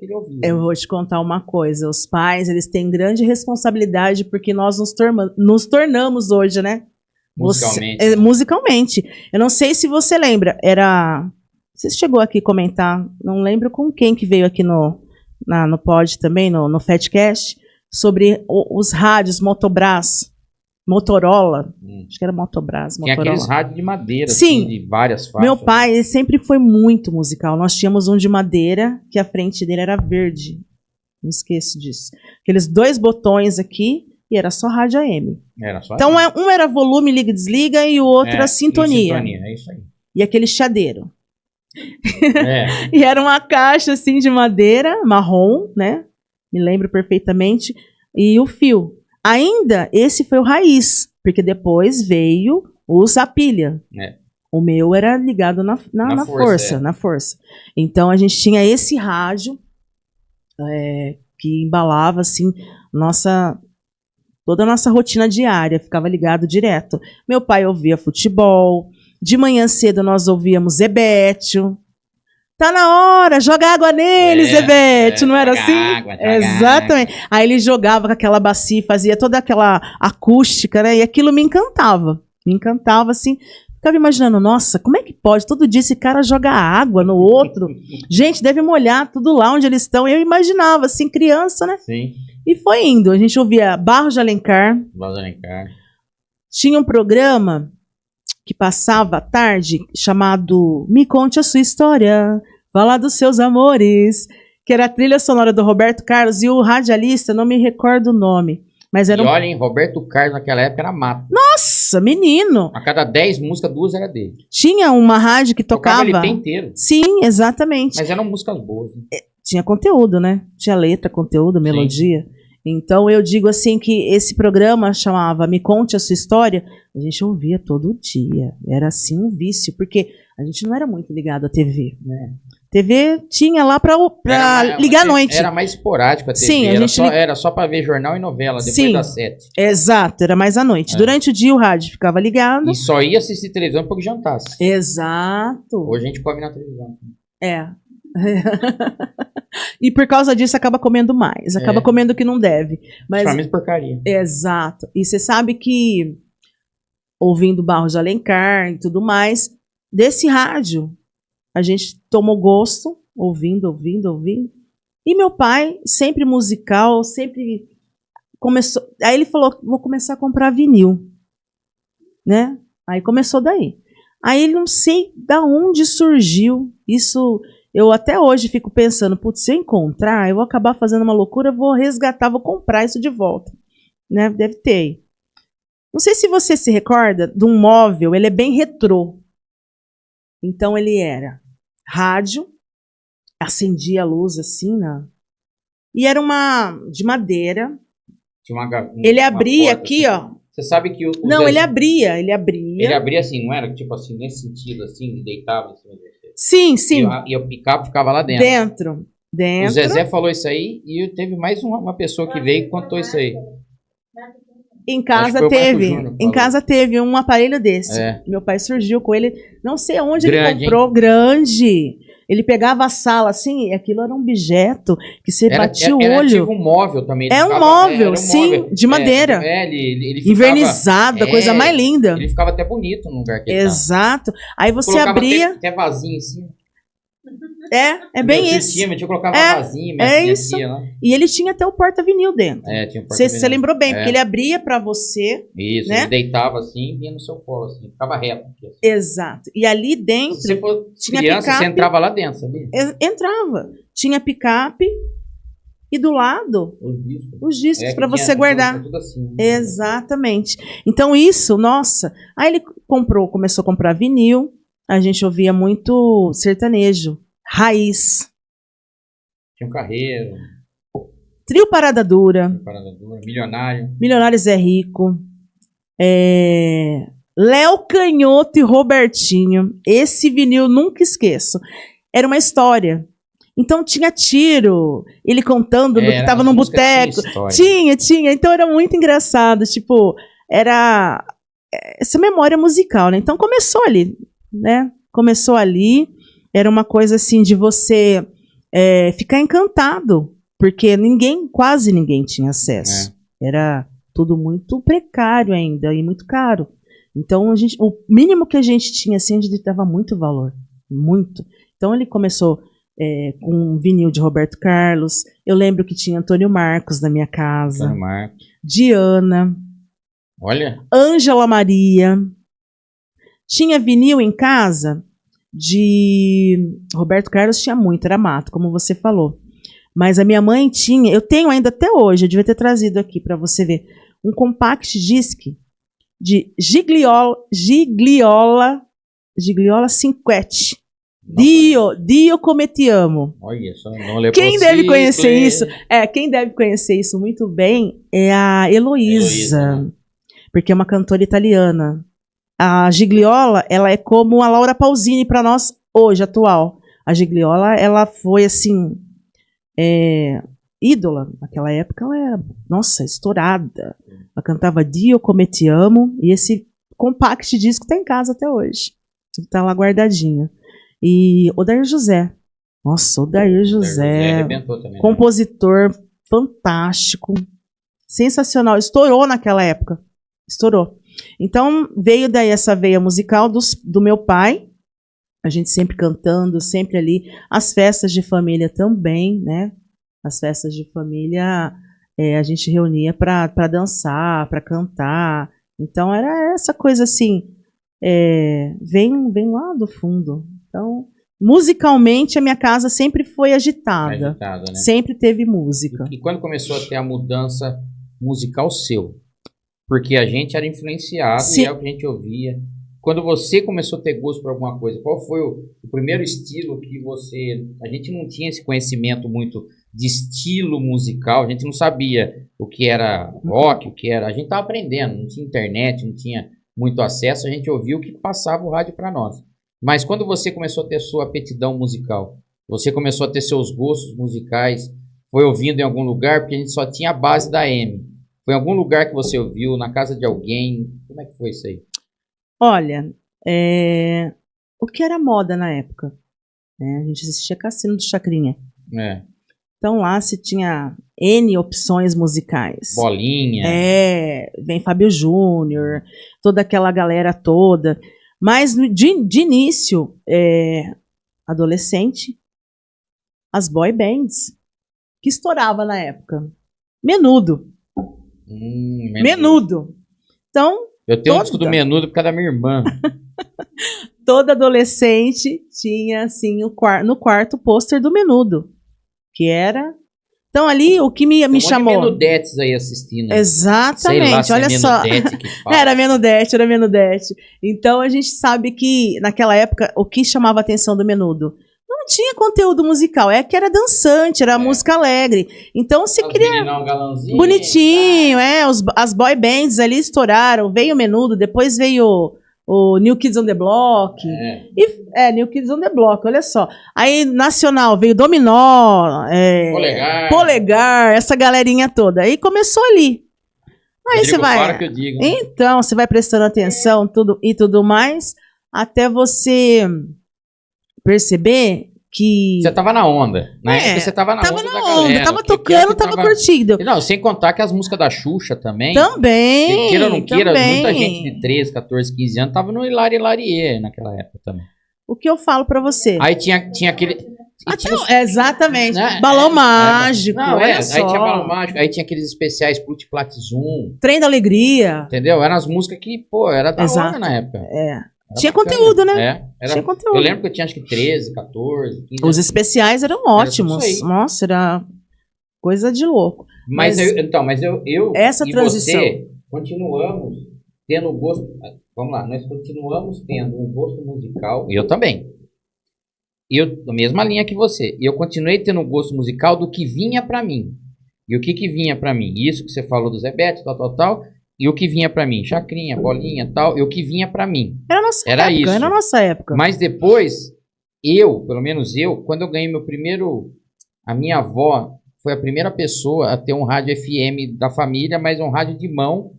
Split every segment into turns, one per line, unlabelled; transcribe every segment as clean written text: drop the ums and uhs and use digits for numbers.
que ele ouvia.
Eu vou te contar uma coisa. Os pais, eles têm grande responsabilidade porque nós nos tornamos hoje, né?
Musicalmente.
Musicalmente. Eu não sei se você lembra. Você chegou aqui comentar, não lembro com quem que veio aqui no pod também, no Fatcast, sobre os rádios Motobras, Motorola. Acho que era Motobras,
Tinha
Motorola.
aqueles rádios de madeira,
sim,
assim, de várias faixas.
Meu pai, ele sempre foi muito musical. Nós tínhamos um de madeira, que a frente dele era verde. Não esqueço disso. Aqueles 2 botões aqui, e era só rádio AM.
Era só
então, um era volume, liga e desliga, e o outro era sintonia.
É isso aí.
E aquele chadeiro.
É.
E era uma caixa, assim, de madeira, marrom, né? Me lembro perfeitamente. E o fio. Ainda, esse foi o raiz, porque depois veio a pilha.
É.
O meu era ligado na força. Então, a gente tinha esse rádio que embalava, assim, toda a nossa rotina diária, ficava ligado direto. Meu pai ouvia futebol, de manhã cedo nós ouvíamos Zebétio. Tá na hora, joga água nele, Zebétio, não era assim?
Água,
exatamente.
Água.
Aí ele jogava com aquela bacia, fazia toda aquela acústica, né? E aquilo me encantava. Me encantava, assim. Ficava imaginando, nossa, como é que pode? Todo dia esse cara joga água no outro. Gente, deve molhar tudo lá onde eles estão. Eu imaginava, assim, criança, né?
Sim.
E foi indo. A gente ouvia Barros de Alencar. Tinha um programa que passava à tarde, chamado Me Conte a Sua História, Fala dos Seus Amores, que era a trilha sonora do Roberto Carlos, e o radialista, não me recordo o nome. Mas era
olhem, Roberto Carlos naquela época era mato.
Nossa, menino!
A cada 10 músicas, 2 era dele.
Tinha uma rádio que tocava...
ele tem inteiro.
Sim, exatamente.
Mas eram músicas boas. Né?
Tinha conteúdo, né? Tinha letra, conteúdo, melodia. Sim. Então, eu digo assim que esse programa chamava Me Conte a Sua História, a gente ouvia todo dia. Era assim um vício, porque a gente não era muito ligado à TV, né? TV tinha lá pra ligar à noite.
Era mais esporádico a TV.
Sim,
era só pra ver jornal e novela, depois das 7.
Exato, era mais à noite. Durante o dia o rádio ficava ligado.
E só ia assistir televisão porque jantasse.
Exato.
Hoje a gente come na televisão.
E por causa disso acaba comendo mais, acaba comendo o que não deve. Mas
pra mim é porcaria.
Exato. E você sabe que, ouvindo Barros de Alencar e tudo mais, desse rádio, a gente tomou gosto, ouvindo. E meu pai, sempre musical, sempre começou... Aí ele falou, vou começar a comprar vinil, né? Aí começou daí. Aí não sei da onde surgiu isso... Eu até hoje fico pensando, putz, se eu encontrar, eu vou acabar fazendo uma loucura, vou resgatar, vou comprar isso de volta. Né? Deve ter. Não sei se você se recorda de um móvel, ele é bem retrô. Então ele era rádio, acendia a luz assim, né? E era de madeira.
Tinha
ele abria aqui,
assim. Ó. Você sabe que
Não, ele abria.
Ele abria assim, não era tipo assim, nesse sentido, assim, deitava assim.
Sim.
E o picape ficava lá dentro.
Dentro.
O Zezé falou isso aí e teve mais uma pessoa que veio e contou isso aí.
Em casa teve um aparelho desse. Meu pai surgiu com ele, não sei onde ele comprou, grande. Ele pegava a sala assim, e aquilo era um objeto que você batia o olho.
Era tipo um móvel também.
Um móvel, de madeira.
Ele ficava,
invernizado, a coisa mais linda.
Ele ficava até bonito no lugar que ele
Exato. Aí você abria.
Até vasinho assim.
É bem isso.
Eu colocava vasinho,
isso. E ele tinha até o porta-vinil dentro.
Tinha um porta-vinil.
Você lembrou bem, porque ele abria pra você.
Isso,
né?
Ele deitava assim e vinha no seu colo, assim, ficava reto. Assim.
Exato. E ali dentro.
Se você for
tinha
criança,
picape,
você entrava lá dentro, sabia?
Entrava. Tinha picape e do lado os discos para você guardar.
Tudo assim, né?
Exatamente. Então isso, nossa. Aí ele começou a comprar vinil. A gente ouvia muito sertanejo. Raiz.
Tinha um Carreiro.
Trio Parada Dura.
Milionário.
Milionários é Rico. Léo Canhoto e Robertinho. Esse vinil nunca esqueço. Era uma história. Então tinha tiro. Ele contando do que estava no boteco. Tinha. Então era muito engraçado. Tipo, era essa memória musical, né? Então começou ali, né? Era uma coisa assim de você ficar encantado, porque quase ninguém tinha acesso. Era tudo muito precário ainda e muito caro. Então, o mínimo que a gente tinha, assim, a gente dava muito valor. Muito. Então, ele começou com um vinil de Roberto Carlos. Eu lembro que tinha Antônio Marcos na minha casa.
Antônio Marcos.
Diana.
Olha.
Ângela Maria. Tinha vinil em casa de Roberto Carlos, tinha muito, era mato, como você falou. Mas a minha mãe tinha, eu tenho ainda até hoje, eu devia ter trazido aqui para você ver, um compact disc de Gigliola Cinquetti. Dio come ti amo.
Olha só, não é
Quem deve conhecer isso? Quem deve conhecer isso muito bem é a Heloísa, né? Porque é uma cantora italiana. A Gigliola, ela é como a Laura Pausini para nós hoje, atual. A Gigliola, ela foi assim, ídola. Naquela época, ela era, nossa, estourada. Ela cantava Dio come ti amo, e esse compact disco tá em casa até hoje. Tá lá guardadinho. E Odair José. Nossa, Odair José,
também,
compositor fantástico, sensacional. Estourou naquela época. Estourou. Então, veio daí essa veia musical do meu pai. A gente sempre cantando, sempre ali. As festas de família também, né? As festas de família, a gente reunia para dançar, para cantar. Então, era essa coisa assim, vem lá do fundo. Então, musicalmente, a minha casa sempre foi agitada.
Né?
Sempre teve música.
E quando começou a ter a mudança musical seu? Porque a gente era influenciado e é o que a gente ouvia. Quando você começou a ter gosto por alguma coisa, qual foi o primeiro estilo que você... A gente não tinha esse conhecimento muito de estilo musical, a gente não sabia o que era rock, o que era... A gente estava aprendendo, não tinha internet, não tinha muito acesso, a gente ouvia o que passava o rádio para nós. Mas quando você começou a ter sua aptidão musical, você começou a ter seus gostos musicais, foi ouvindo em algum lugar, porque a gente só tinha a base da AM. Foi em algum lugar que você ouviu, na casa de alguém? Como é que foi isso aí?
Olha, o que era moda na época? A gente assistia Cassino do Chacrinha. Então lá se tinha N opções musicais.
Bolinha.
Vem Fábio Júnior, toda aquela galera toda. Mas de início, adolescente, as boy bands, que estourava na época. Menudo. Menudo. Então,
eu tenho um disco do Menudo por causa da minha irmã.
Toda adolescente tinha, assim, no quarto pôster do Menudo. Que era... Então, ali, o que me chamou...
Menudetes aí assistindo.
Exatamente,
sei lá,
olha só. Era Menudete. Então, a gente sabe que, naquela época, o que chamava a atenção do Menudo? Não tinha conteúdo musical, que era dançante, era música alegre. Então, se queria... Bonitinho, as boy bands ali estouraram. Veio o Menudo, depois veio... o New Kids on the Block. New Kids on the Block, olha só. Aí, nacional, veio Dominó, Polegar, essa galerinha toda. Aí começou ali. Aí você vai...
Que eu digo.
Então, você vai prestando atenção tudo mais, até você perceber que...
Você tava na onda. Na época você tava na onda da galera.
Tava tocando, tava curtindo.
Não, sem contar que as músicas da Xuxa também.
Também.
Queira ou não queira, muita gente de 13, 14, 15 anos tava no Hilari Hilarie naquela época também.
O que eu falo pra você?
Aí tinha aquele...
exatamente. Né? Balão Mágico.
Aí tinha Balão Mágico, aí tinha aqueles especiais Plut Plat Zoom.
Trem da Alegria.
Entendeu? Eram as músicas que, era da hora na época.
Tinha conteúdo, né?
Tinha conteúdo. Eu lembro que eu tinha acho que 13, 14, 15
Os especiais eram ótimos. Nossa, era coisa de louco.
Mas eu
essa
e
transição.
Você continuamos tendo gosto... Vamos lá, nós continuamos tendo um gosto musical, e eu também. Eu, na mesma linha que você. E eu continuei tendo um gosto musical do que vinha pra mim. E o que vinha pra mim? Isso que você falou do Zé Beto, tal. E o que vinha pra mim? Chacrinha, bolinha, tal. E o que vinha pra mim? Era
a nossa época.
Mas depois, pelo menos eu, quando eu ganhei meu primeiro... A minha avó foi a primeira pessoa a ter um rádio FM da família, mas um rádio de mão,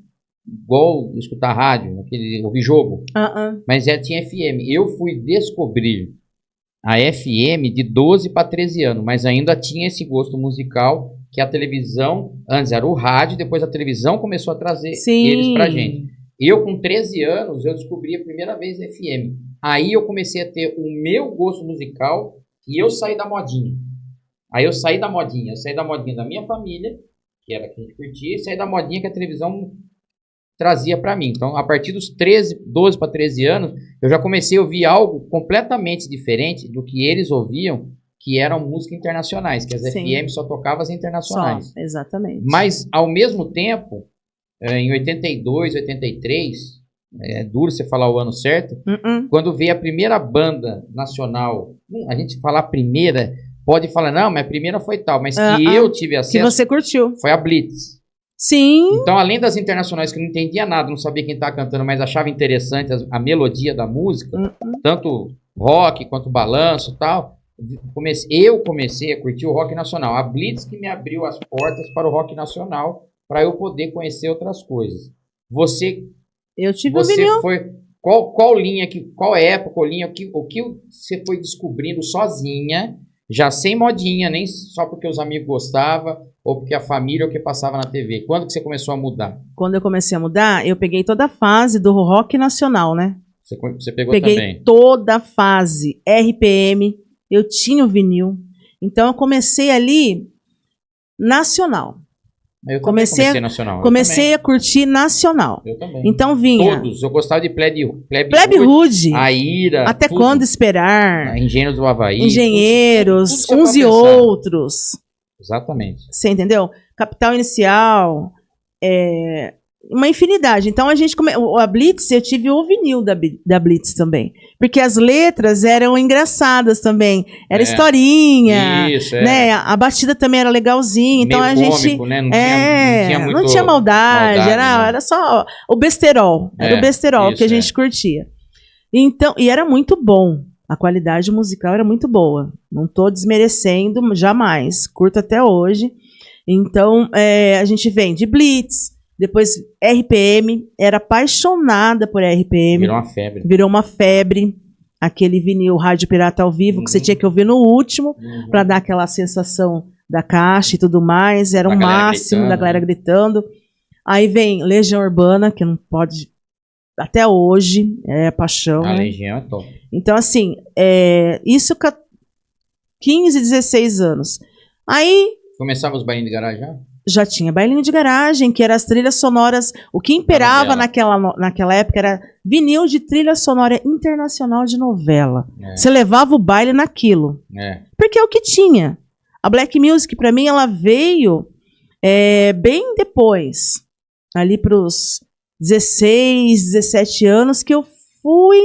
igual escutar rádio, ouvir jogo. Mas tinha FM. Eu fui descobrir a FM de 12 para 13 anos, mas ainda tinha esse gosto musical que a televisão, antes era o rádio, depois a televisão começou a trazer eles pra gente. Eu, com 13 anos, eu descobri a primeira vez a FM. Aí eu comecei a ter o meu gosto musical e eu saí da modinha. Aí eu saí da modinha da minha família, que era que a gente curtia, e saí da modinha que a televisão trazia para mim. Então, a partir dos 12 para 13 anos, eu já comecei a ouvir algo completamente diferente do que eles ouviam, que eram músicas internacionais, que as FM só tocavam as internacionais.
Só, exatamente.
Mas, ao mesmo tempo, em 82, 83, é duro você falar o ano certo, quando veio a primeira banda nacional, a gente falar primeira, pode falar, não, mas a primeira foi tal, mas que eu tive acesso...
Que você curtiu.
Foi a Blitz.
Sim.
Então, além das internacionais, que eu não entendia nada, não sabia quem estava cantando, mas achava interessante a melodia da música, tanto rock quanto balanço e tal, eu comecei a curtir o rock nacional. A Blitz que me abriu as portas para o rock nacional, para eu poder conhecer outras coisas.
Eu tive um vinil.
Foi... Qual linha, qual época, o que você foi descobrindo sozinha, já sem modinha, nem só porque os amigos gostavam, ou porque a família, ou que passava na TV? Quando que você começou a mudar?
Quando eu comecei a mudar, eu peguei toda a fase do rock nacional, né?
Você pegou
Peguei
também?
Toda a fase. RPM, eu tinha o vinil. Então eu comecei ali nacional.
Eu comecei nacional.
Comecei a curtir nacional.
Eu também.
Então vinha.
Todos. Eu gostava de Plebe
Rude.
A Ira.
Até tudo. Quando esperar.
Engenheiros do Havaí.
Engenheiros, tudo uns e outros.
Exatamente.
Você entendeu? Capital Inicial. Uma infinidade. Então a Blitz, eu tive o vinil da Blitz também. Porque as letras eram engraçadas também. Era historinha.
Isso,
né? A batida também era legalzinha. Então a gente.
Cômico, né?
Não tinha maldade. Era só o besterol. Era o besterol que a gente curtia. Então, e era muito bom. A qualidade musical era muito boa. Não estou desmerecendo jamais. Curto até hoje. Então, a gente vem de Blitz. Depois RPM, era apaixonada por RPM. Virou uma febre. Aquele vinil Rádio Pirata ao vivo, que você tinha que ouvir no último, para dar aquela sensação da caixa e tudo mais. Era o máximo da galera gritando. Aí vem Legião Urbana, que não pode... Até hoje, é paixão.
A Legião é top.
Então, assim, isso com 15, 16 anos. Aí...
Começava os bailinhos de garagem já?
Já tinha bailinho de garagem, que eram as trilhas sonoras. O que imperava naquela época era vinil de trilha sonora internacional de novela. Você levava o baile naquilo. Porque é o que tinha. A Black Music, pra mim, ela veio bem depois. Ali pros 16, 17 anos, que eu fui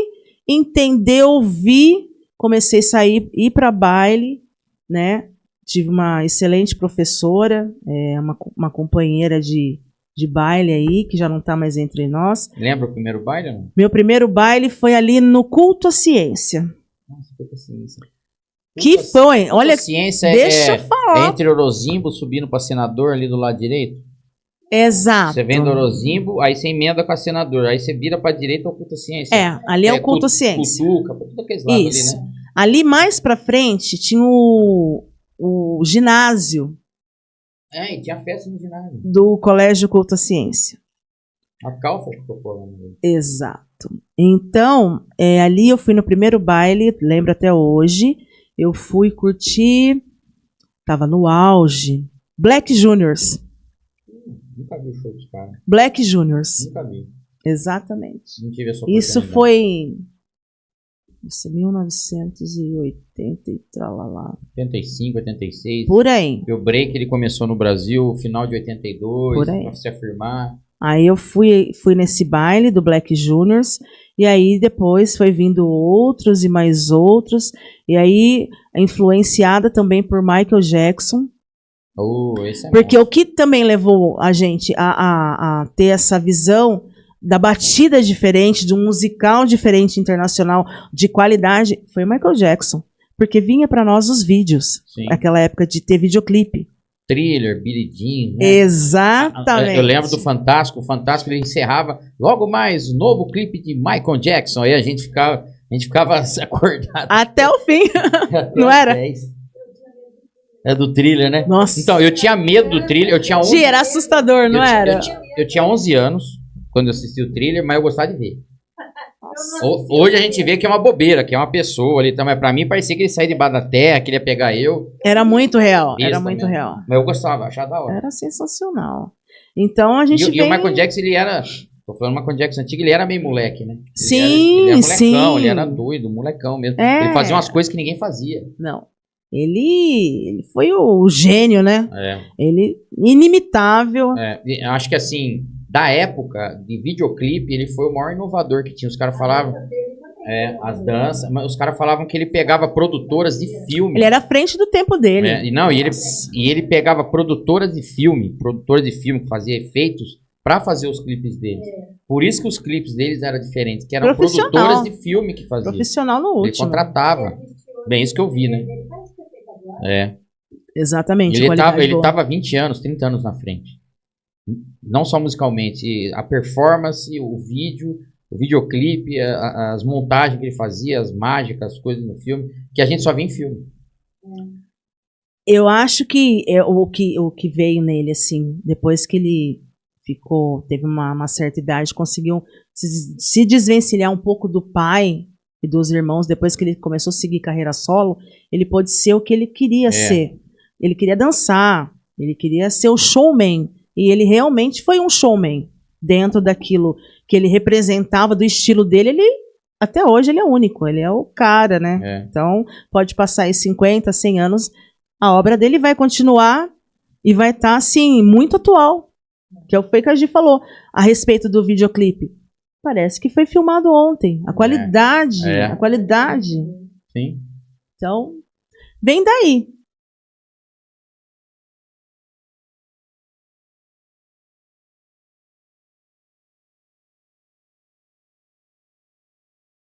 entender, ouvir, comecei a sair, ir pra baile, né? Tive uma excelente professora, uma companheira de baile aí, que já não está mais entre nós.
Lembra o primeiro baile? Não?
Meu primeiro baile foi ali no Culto à Ciência.
Nossa, Culto à Ciência.
Foi, olha,
Ciência
deixa eu falar.
Entre Orozimbo, subindo para Senador, ali do lado direito?
Exato.
Você vem do Orozimbo, aí você emenda com a Senador, aí você vira para direita ao Culto à Ciência.
Ali é o Culto à Ciência.
Cutuca, para tudo aqueles lados ali, né?
Ali mais para frente tinha o ginásio.
E tinha festa no ginásio.
Do Colégio Culto à Ciência.
A calça que tocou lá.
Exato. Então, ali eu fui no primeiro baile, lembro até hoje. Eu fui curtir, tava no auge, Black Juniors.
Nunca vi o show dos caras.
Black Juniors.
Nunca vi.
Exatamente.
Não tive essa
Isso foi... 1980 e tralalá.
85, 86.
Por aí.
O break ele começou no Brasil, final de 82,
por aí.
Pra se afirmar.
Aí eu fui nesse baile do Black Juniors, e aí depois foi vindo outros e mais outros, e aí influenciada também por Michael Jackson.
Esse é
porque o que também levou a gente a ter essa visão da batida diferente, de um musical diferente, internacional, de qualidade, foi Michael Jackson. Porque vinha para nós os vídeos, naquela época de ter videoclipe.
Thriller, Billie Jean, né?
Exatamente.
Eu lembro do Fantástico. O Fantástico ele encerrava logo mais novo clipe de Michael Jackson. Aí a gente ficava A gente ficava acordado.
Até o fim.
Até
Não
às
era?
10. É do thriller, né?
Nossa.
Então, eu tinha medo do thriller. Eu tinha 11,
Gi, era assustador, não era?
eu tinha 11 anos quando eu assisti o thriller, mas eu gostava de ver. Hoje a gente vê que é uma bobeira, que é uma pessoa ali. Então, mas pra mim parecia que ele saía debaixo da terra, que ele ia pegar eu.
Era muito real.
Besta
Era muito
mesmo.
real.
Mas eu gostava, achava da hora.
Era sensacional. Então a gente
E o Michael Jackson, ele era... Tô falando Michael Jackson antigo, ele era meio moleque, né?
Sim,
ele era
sim.
molecão, ele era doido, molecão mesmo.
É.
Ele fazia umas coisas que ninguém fazia.
Não. Ele foi o gênio, né?
É.
Ele inimitável.
Eu acho que assim, da época de videoclipe, ele foi o maior inovador que tinha. Os caras falavam... as danças, mas os caras falavam que ele pegava produtoras de filme.
Ele era à frente do tempo dele.
E ele pegava produtoras de filme que fazia efeitos pra fazer os clipes deles. Por isso que os clipes deles eram diferentes, que eram produtoras de filme que faziam.
Profissional no último.
Ele contratava. Bem, isso que eu vi, né?
Exatamente.
Ele tava 20 anos, 30 anos na frente. Não só musicalmente, a performance, o vídeo, o videoclipe, as montagens que ele fazia, as mágicas, as coisas no filme, que a gente só vê em filme.
Eu acho que o que veio nele, assim, depois que ele teve uma certa idade, conseguiu se desvencilhar um pouco do pai e dos irmãos, depois que ele começou a seguir carreira solo, ele pôde ser o que ele queria ser. Ele queria dançar, ele queria ser o showman, e ele realmente foi um showman. Dentro daquilo que ele representava, do estilo dele, até hoje ele é único, ele é o cara, né? Então, pode passar aí 50, 100 anos, a obra dele vai continuar e vai estar, assim, muito atual. Que é o que a Gi falou a respeito do videoclipe. Parece que foi filmado ontem. A qualidade.
Sim.
Então, vem daí.